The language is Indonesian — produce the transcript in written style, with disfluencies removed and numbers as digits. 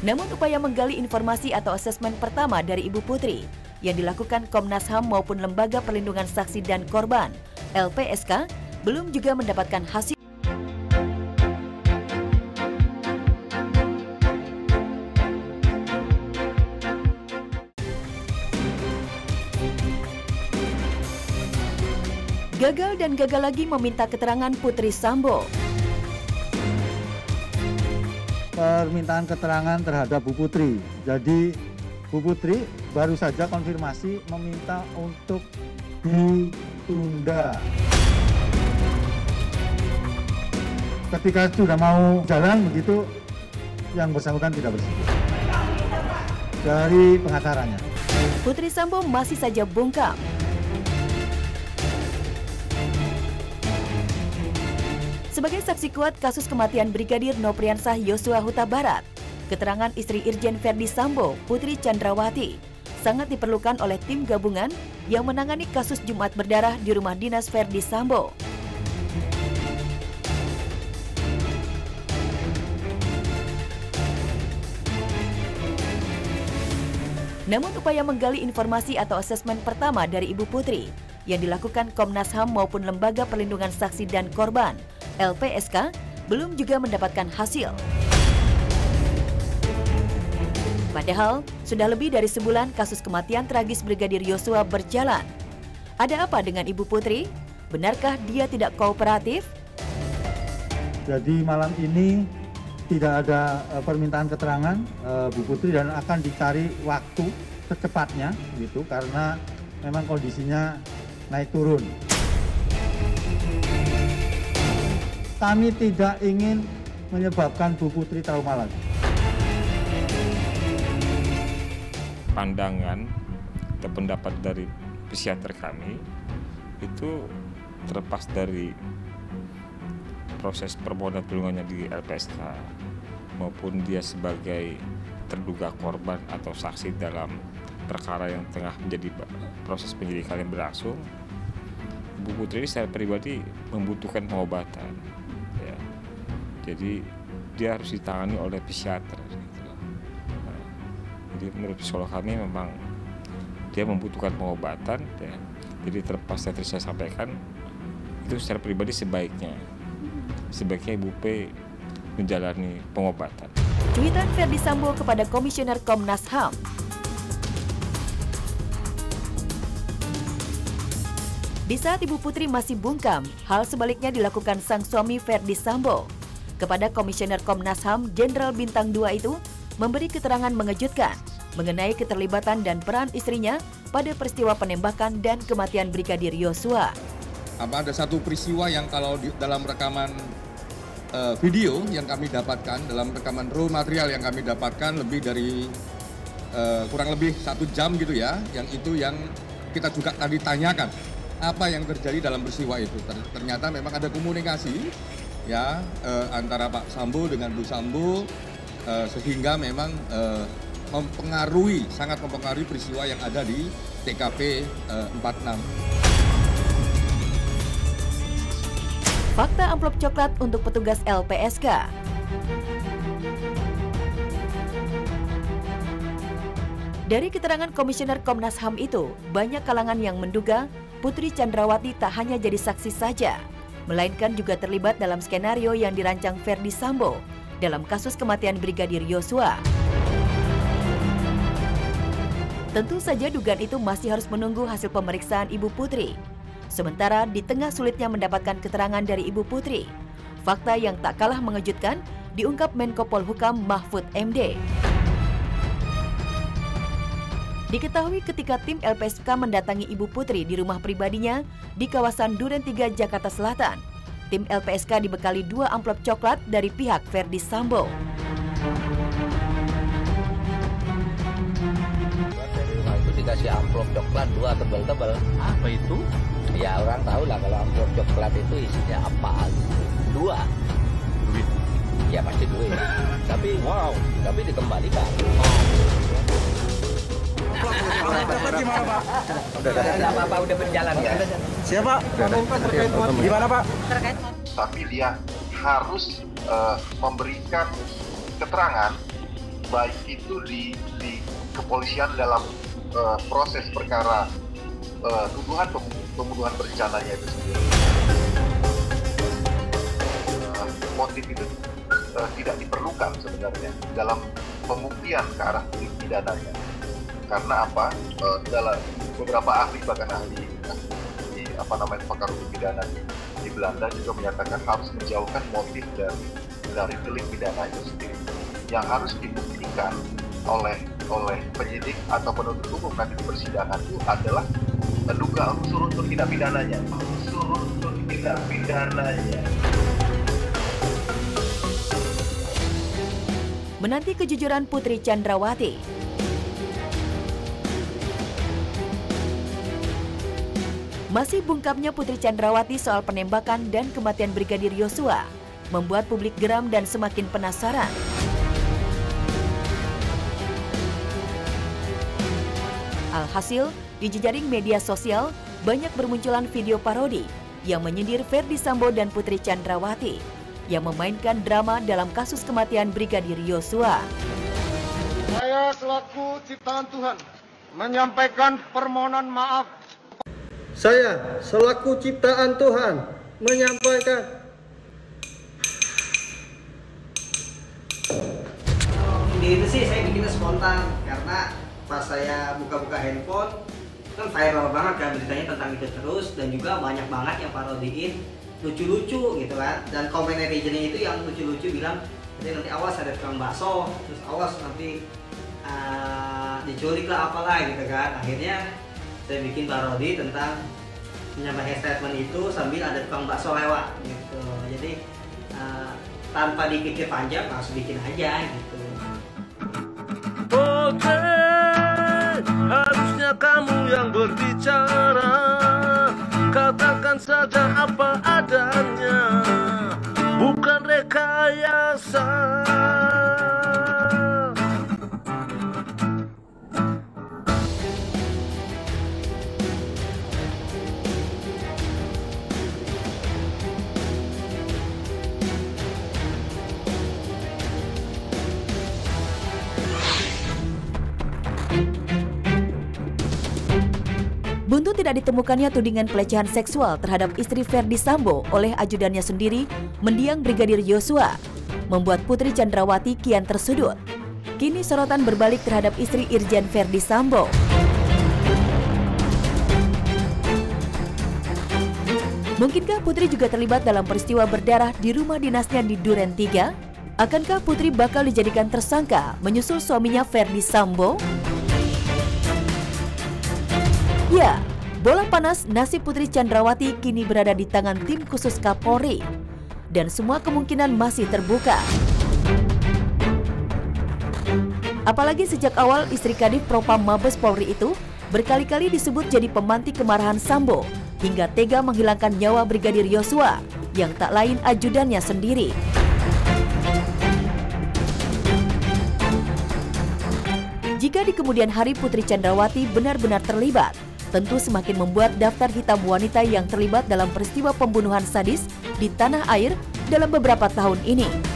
Namun upaya menggali informasi atau asesmen pertama dari Ibu Putri yang dilakukan Komnas HAM maupun Lembaga Perlindungan Saksi dan Korban (LPSK) belum juga mendapatkan hasil. Gagal dan gagal lagi meminta keterangan Putri Sambo. Permintaan keterangan terhadap Bu Putri. Jadi Bu Putri baru saja konfirmasi meminta untuk ditunda. Ketika sudah mau jalan begitu, yang bersangkutan tidak bersedia. Dari pengacaranya. Putri Sambo masih saja bungkam. Sebagai saksi kuat kasus kematian Brigadir Nopriansah Yosua Huta Barat, keterangan istri Irjen Ferdi Sambo, Putri Chandrawati, sangat diperlukan oleh tim gabungan yang menangani kasus Jumat berdarah di rumah dinas Ferdi Sambo. Namun upaya menggali informasi atau asesmen pertama dari Ibu Putri yang dilakukan Komnas HAM maupun Lembaga Perlindungan Saksi dan Korban (LPSK) belum juga mendapatkan hasil. Padahal sudah lebih dari sebulan kasus kematian tragis Brigadir Yosua berjalan. Ada apa dengan Ibu Putri? Benarkah dia tidak kooperatif? Jadi malam ini tidak ada permintaan keterangan Bu Putri dan akan dicari waktu secepatnya gitu karena memang kondisinya naik turun. Kami tidak ingin menyebabkan Bu Putri trauma lagi. Pandangan atau pendapat dari psikiater kami itu terlepas dari proses permohonan perlindungannya di LPSK maupun dia sebagai terduga korban atau saksi dalam perkara yang tengah menjadi proses penyidikan yang berlangsung. Bu Putri ini secara pribadi membutuhkan pengobatan. Ya. Jadi dia harus ditangani oleh psikiater. Gitu. Nah, jadi menurut psikolog kami memang dia membutuhkan pengobatan. Ya. Jadi terlepas dari saya sampaikan itu secara pribadi sebaiknya Ibu P menjalani pengobatan. Cuitan Ferdi Sambo kepada Komisioner Komnas HAM. Di saat Ibu Putri masih bungkam, hal sebaliknya dilakukan sang suami Ferdi Sambo. Kepada Komisioner Komnas HAM, Jenderal Bintang 2 itu memberi keterangan mengejutkan mengenai keterlibatan dan peran istrinya pada peristiwa penembakan dan kematian Brigadir Yosua. Ada satu peristiwa yang kalau dalam rekaman video yang kami dapatkan, dalam rekaman raw material yang kami dapatkan lebih dari kurang lebih 1 jam gitu ya, yang itu yang kita juga tadi tanyakan. Apa yang terjadi dalam peristiwa itu? Ternyata memang ada komunikasi ya antara Pak Sambo dengan Bu Sambo sehingga memang sangat mempengaruhi peristiwa yang ada di TKP 46. Fakta amplop coklat untuk petugas LPSK. Dari keterangan Komisioner Komnas HAM itu, banyak kalangan yang menduga Putri Chandrawati tak hanya jadi saksi saja, melainkan juga terlibat dalam skenario yang dirancang Ferdi Sambo dalam kasus kematian Brigadir Yosua. Tentu saja dugaan itu masih harus menunggu hasil pemeriksaan Ibu Putri. Sementara di tengah sulitnya mendapatkan keterangan dari Ibu Putri, fakta yang tak kalah mengejutkan diungkap Menko Polhukam Mahfud MD. Diketahui ketika tim LPSK mendatangi Ibu Putri di rumah pribadinya di kawasan Duren 3, Jakarta Selatan, tim LPSK dibekali 2 amplop coklat dari pihak Ferdi Sambo. Dari rumah itu dikasih amplop coklat 2 tebal-tebal. Apa itu? Ya orang tahu lah kalau amplop coklat itu isinya apa. 2. Duit. Ya pasti duit. Tapi dikembalikan. Gimana Pak? Udah apa-apa udah berjalan ya. Siapa? Gimana Pak? Tapi dia harus memberikan keterangan baik itu di kepolisian dalam proses perkara tuduhan pembunuhan berencananya itu sendiri. Motif itu tidak diperlukan sebenarnya dalam pembuktian ke arah delik pidananya. Karena apa? Dalam beberapa ahli, bahkan ahli pakar hukum pidana di Belanda juga menyatakan harus menjauhkan motif dari delik pidana itu sendiri. Yang harus dibuktikan oleh penyidik atau penuntut umum nanti di persidangan itu adalah dugaan unsur-unsur tindak pidananya. Unsur-unsur tindak pidananya. Menanti kejujuran Putri Chandrawati. Masih bungkamnya Putri Chandrawati soal penembakan dan kematian Brigadir Yosua membuat publik geram dan semakin penasaran. Alhasil, di jejaring media sosial banyak bermunculan video parodi yang menyindir Ferdy Sambo dan Putri Chandrawati yang memainkan drama dalam kasus kematian Brigadir Yosua. Saya selaku ciptaan Tuhan menyampaikan permohonan maaf. Saya selaku ciptaan Tuhan menyampaikan. Ide itu sih saya bikinnya spontan karena pas saya buka-buka handphone kan viral banget kan beritanya tentang itu terus, dan juga banyak banget yang parodiin lucu-lucu gitu kan, dan komen netizennya itu yang lucu-lucu bilang nanti awas ada tukang bakso, terus awas nanti diculik lah apalah gitu kan. Akhirnya saya bikin parodi tentang menyampaikan statement itu sambil ada tukang bakso lewat gitu. Jadi tanpa dipikir panjang langsung bikin aja gitu. Oke, harusnya kamu yang berbicara. Katakan saja apa adanya, bukan rekayasa. Buntu tidak ditemukannya tudingan pelecehan seksual terhadap istri Ferdy Sambo oleh ajudannya sendiri, mendiang Brigadir Yosua, membuat Putri Chandrawati kian tersudut. Kini sorotan berbalik terhadap istri Irjen Ferdy Sambo. Mungkinkah Putri juga terlibat dalam peristiwa berdarah di rumah dinasnya di Duren 3? Akankah Putri bakal dijadikan tersangka menyusul suaminya Ferdy Sambo? Ya, bola panas nasib Putri Chandrawati kini berada di tangan tim khusus Kapolri, dan semua kemungkinan masih terbuka. Apalagi sejak awal istri Kadif Propam Mabes Polri itu berkali-kali disebut jadi pemantik kemarahan Sambo hingga tega menghilangkan nyawa Brigadir Yosua yang tak lain ajudannya sendiri. Jika di kemudian hari Putri Chandrawati benar-benar terlibat, tentu semakin membuat daftar hitam wanita yang terlibat dalam peristiwa pembunuhan sadis di tanah air dalam beberapa tahun ini.